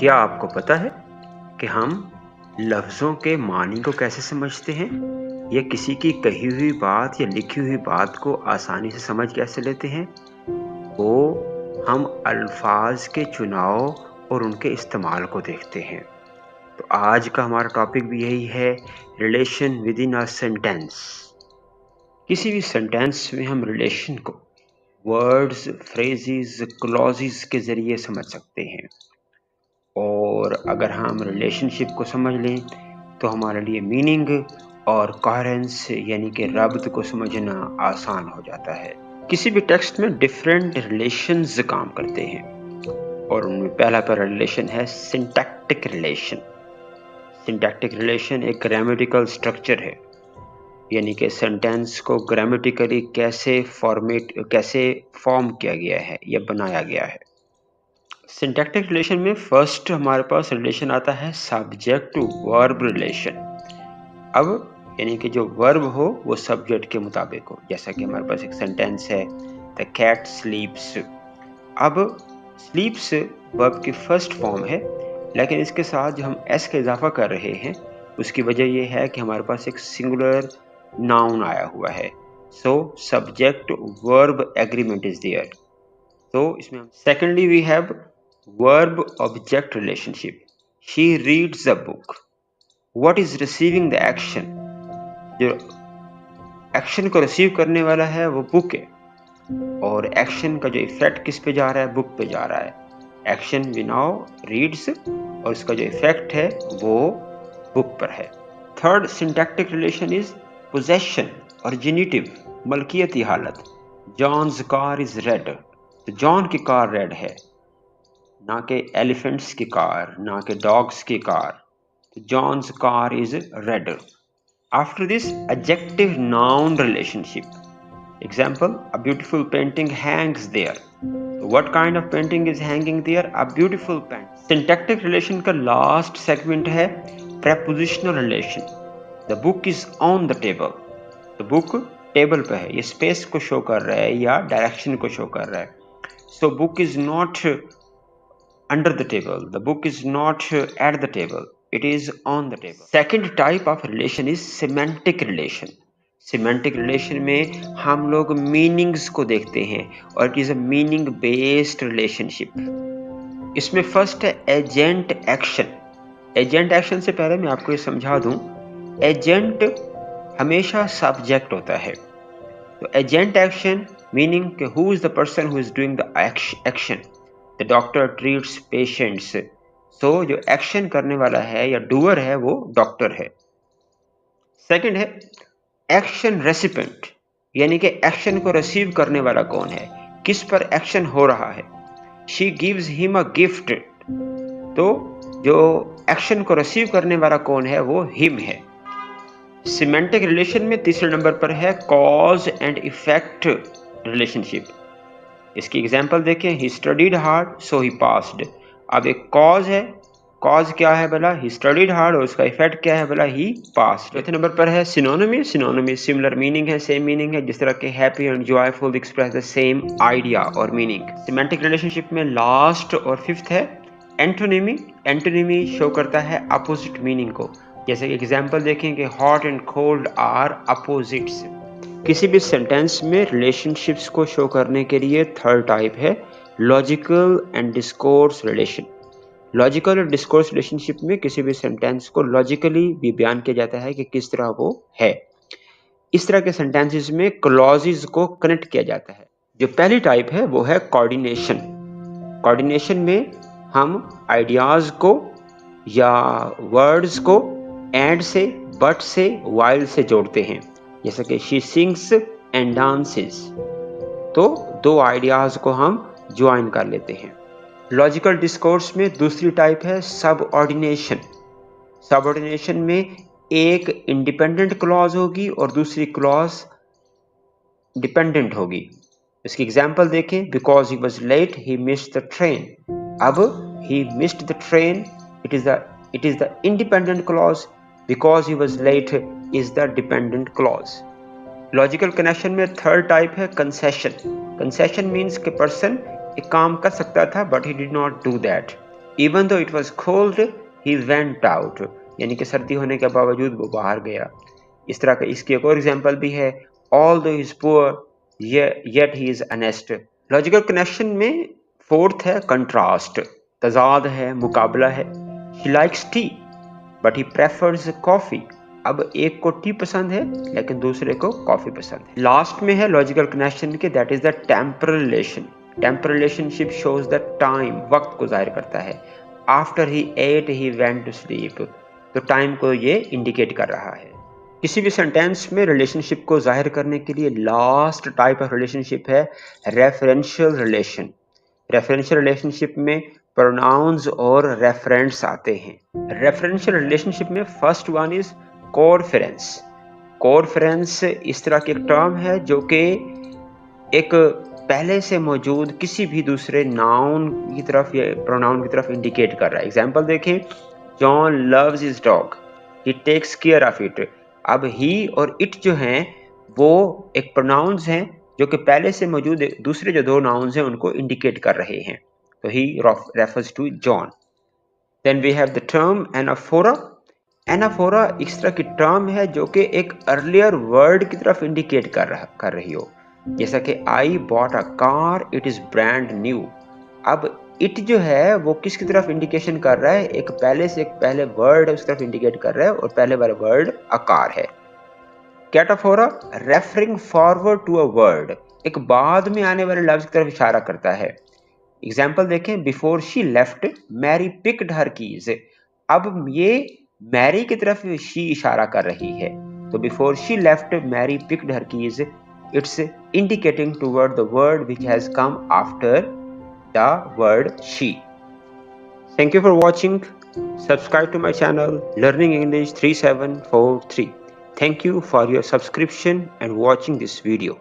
क्या आपको पता है कि हम लफ्ज़ों के मानी को कैसे समझते हैं या किसी की कही हुई बात या लिखी हुई बात को आसानी से समझ कैसे लेते हैं? वो हम अल्फाज के चुनाव और उनके इस्तेमाल को देखते हैं। तो आज का हमारा टॉपिक भी यही है, relation with in a sentence. किसी भी सेंटेंस में हम रिलेशन को वर्ड्स, फ्रेजेस, क्लॉजेस के ज़रिए समझ सकते हैं। और अगर हम रिलेशनशिप को समझ लें तो हमारे लिए मीनिंग और कोहेरेंस यानी कि रब्त को समझना आसान हो जाता है। किसी भी टेक्स्ट में डिफरेंट रिलेशंस काम करते हैं और उनमें पहला रिलेशन है सिंटैक्टिक रिलेशन। सिंटैक्टिक रिलेशन एक ग्रामेटिकल स्ट्रक्चर है, यानी कि सेंटेंस को ग्रामेटिकली कैसे फॉर्म किया गया है या बनाया गया है। सिंटैक्टिक रिलेशन में फर्स्ट हमारे पास रिलेशन आता है सब्जेक्ट टू वर्ब रिलेशन। अब यानी कि जो वर्ब हो वो सब्जेक्ट के मुताबिक हो, जैसा कि हमारे पास एक सेंटेंस है, द कैट स्लीप्स। अब स्लीप्स वर्ब की फर्स्ट फॉर्म है, लेकिन इसके साथ जो हम एस का इजाफा कर रहे हैं उसकी वजह यह है कि हमारे पास एक सिंगुलर नाउन आया हुआ है। So subject verb agreement is there. तो इसमें secondly we have verb object relationship. She reads the book. What is receiving the action? जो एक्शन को रिसीव करने वाला है वो बुक है, और एक्शन का जो इफेक्ट किस पे जा रहा है, बुक पे जा रहा है। एक्शन वी नाउ रीड्स और उसका जो इफेक्ट है वो बुक पर है। Third syntactic relation is possession और जेनिटिव, मलकियती हालत। जॉन्स कार इज रेड, तो जॉन की कार रेड है, ना कि एलिफेंट्स की कार, ना कि डॉग्स की car. John's car is red. After this adjective noun relationship, example, a beautiful painting hangs there. What kind of painting is hanging there? A beautiful painting. Syntactic relation का last segment है prepositional relation. The book is on the table, the book table पे है, ये space को show कर रहा है या डायरेक्शन को शो कर रहा है। So book is not under the table, the book is not at the table, it is on the table. Second type of relation is semantic relation. Semantic relation में हम लोग मीनिंग्स को देखते हैं और it is a meaning based relationship. इसमें first है agent action. Agent action से पहले मैं आपको ये समझा दूं, एजेंट हमेशा सब्जेक्ट होता है। तो एजेंट एक्शन मीनिंग कि who is the person who is doing the action. The doctor treats patients. So जो एक्शन करने वाला है या डूअर है वो डॉक्टर है। सेकंड है एक्शन रेसिपेंट, यानी कि एक्शन को रिसीव करने वाला कौन है, किस पर एक्शन हो रहा है। She gives him a gift, तो जो एक्शन को रिसीव करने वाला कौन है वो हिम है। सिमेंटिक रिलेशन में तीसरे नंबर पर है कॉज एंड इफेक्ट रिलेशनशिप। इसकी एग्जाम्पल देखें, he studied hard so he passed. अब एक कॉज है, कॉज क्या है भला, ही स्टडीड हार्ड, और उसका इफेक्ट क्या है भला, ही पास्ड। चौथे नंबर पर है सिनोनिमी। सिनोनिमी सिमिलर मीनिंग है, सेम मीनिंग है, जिस तरह के happy and joyful express the same idea और मीनिंग। सिमेंटिक रिलेशनशिप में लास्ट और फिफ्थ है एंटोनिमी। एंटोनिमी शो करता है अपोजिट मीनिंग को, जैसे कि एग्जाम्पल देखें कि hot and cold are opposites. किसी भी सेंटेंस में रिलेशनशिप्स को शो करने के लिए थर्ड टाइप है logical and discourse relation. Logical और डिस्कोर्स रिलेशनशिप में किसी भी सेंटेंस को लॉजिकली भी बयान किया जाता है कि किस तरह वो है। इस तरह के सेंटेंसेस में क्लॉजेस को कनेक्ट किया जाता है। जो पहली टाइप है वो है कोऑर्डिनेशन। कोऑर्डिनेशन में हम आइडियाज को या वर्ड्स को एंड से, बट से, वाइल से जोड़ते हैं, जैसे कि शी सिंग्स एंड डांसेस। तो दो आइडियाज को हम ज्वाइन कर लेते हैं। लॉजिकल डिस्कोर्स में दूसरी टाइप है सबऑर्डिनेशन। सबऑर्डिनेशन में एक इंडिपेंडेंट क्लॉज होगी और दूसरी क्लॉज डिपेंडेंट होगी। इसकी एग्जाम्पल देखें, because he was late he missed the train. अब he missed the train, it is the independent clause, because he was late is the dependent clause. Logical connection में third type है concession. Concession means कि person एक काम कर सकता था but he did not do that. Even though it was cold he went out, यानी कि सर्दी होने के बावजूद वो बाहर गया। इस तरह का इसकी एक और एग्जाम्पल भी है, ऑल दो is poor yet he is honest. Logical connection में फोर्थ है कंट्रास्ट, तजाद है, मुकाबला है। He likes T but he prefers coffee. अब एक को टी पसंद है लेकिन दूसरे को कॉफी पसंद है। लास्ट में है लॉजिकल कनेक्शन के, that is the temporal relation. Temporal relationship shows the time, वक्त को जाहिर करता है। After he ate he went to sleep, तो टाइम को ये इंडिकेट कर रहा है। किसी भी सेंटेंस में रिलेशनशिप को जाहिर करने के लिए लास्ट टाइप ऑफ रिलेशनशिप है रेफरेंशियल रिलेशन। रेफरेंशियल रिलेशनशिप में प्रोनाउंस और रेफरेंस आते हैं। रेफरेंशियल रिलेशनशिप में फर्स्ट वन इज कोरेफरेंस। कोरेफरेंस इस तरह की एक टर्म है जो कि एक पहले से मौजूद किसी भी दूसरे नाउन की तरफ या प्रोनाउन की तरफ इंडिकेट कर रहा है। एग्जाम्पल देखें, John loves his dog, he takes care of it. अब ही और इट जो हैं वो एक प्रोनाउंस हैं जो कि पहले से मौजूद दूसरे जो दो नाउन्स हैं उनको इंडिकेट कर रहे हैं। तो he refers to John. Then we have the term anaphora. Anaphora इस तरह की टर्म है जो कि एक अर्लियर वर्ड की तरफ इंडिकेट कर रही हो, जैसा कि I bought a car it is brand new. अब इट जो है वो किसकी तरफ इंडिकेशन कर रहा है, एक पहले वर्ड है उस तरफ इंडिकेट कर रहा है, और पहले वाला वर्ड अ कार है। Cataphora referring forward to a word, एक बाद में आने वाले लफ्ज की तरफ इशारा करता है। एग्जाम्पल देखें, before she left Mary picked her keys. अब ये मैरी की तरफ शी इशारा कर रही है, तो before she left Mary picked her keys, it's indicating toward the word which has come after the word she. Thank you for watching. Subscribe to my channel Learning English 3743. Thank you for your subscription and watching this video.